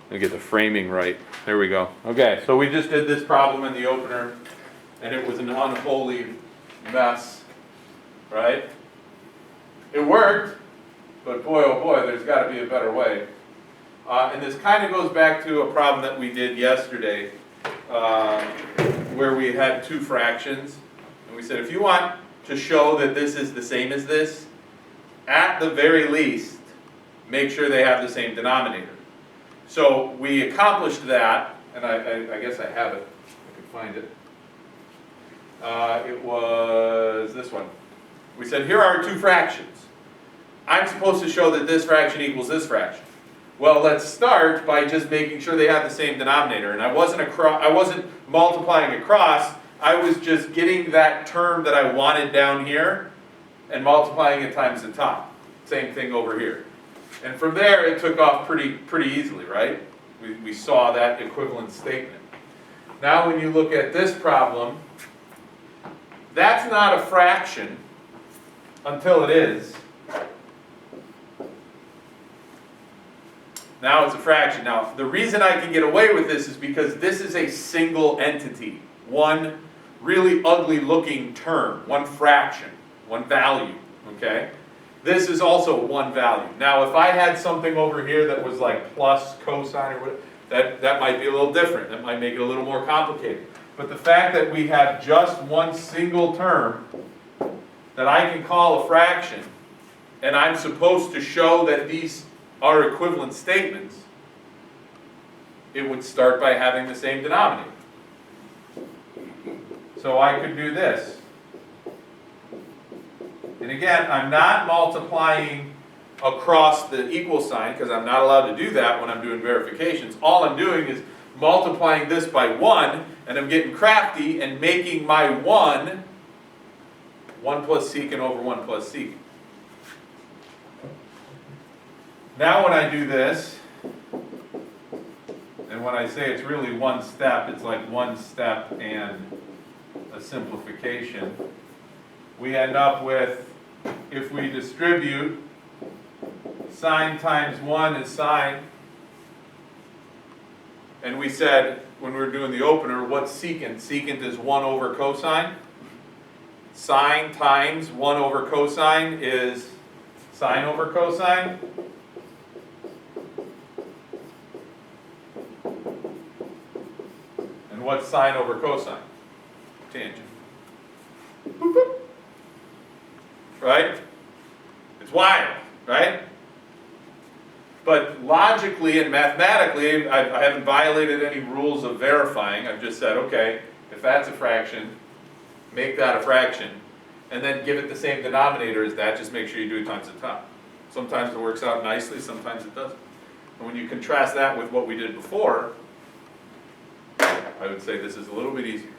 Let me get the framing right. There we go. Okay, so we just did this problem in the opener, and it was an unholy mess, right? It worked, but boy, oh boy, there's got to be a better way. And this kind of goes back to a problem that we did yesterday, where we had two fractions. And we said, if you want to show that this is the same as this, at the very least, make sure they have the same denominator. So we accomplished that, and I guess I have it. I can find it. It was this one. We said, here are two fractions. I'm supposed to show that this fraction equals this fraction. Well, let's start by just making sure they have the same denominator. And I wasn't multiplying across. I was just getting that term that I wanted down here and multiplying it times the top. Same thing over here. And from there, it took off pretty easily, right? We saw that equivalent statement. Now, when you look at this problem, that's not a fraction until it is. Now it's a fraction. Now, the reason I can get away with this is because this is a single entity. One really ugly looking term, one fraction, one value, okay? This is also one value. Now, if I had something over here that was like plus cosine or whatever, that might be a little different. That might make it a little more complicated. But the fact that we have just one single term that I can call a fraction, and I'm supposed to show that these are equivalent statements, it would start by having the same denominator. So I could do this. And again, I'm not multiplying across the equal sign because I'm not allowed to do that when I'm doing verifications. All I'm doing is multiplying this by 1, and I'm getting crafty and making my 1 plus secant over 1 plus secant. Now when I do this, and when I say it's really one step, it's like one step and a simplification. We end up with, if we distribute, sine times 1 is sine. And we said, when we were doing the opener, what's secant? Secant is 1 over cosine. Sine times 1 over cosine is sine over cosine. And what's sine over cosine? Tangent. Boop, boop. Right? It's wild, right? But logically and mathematically, I haven't violated any rules of verifying. I've just said, okay, if that's a fraction, make that a fraction, and then give it the same denominator as that. Just make sure you do it times the top. Sometimes it works out nicely, sometimes it doesn't. And when you contrast that with what we did before, I would say this is a little bit easier.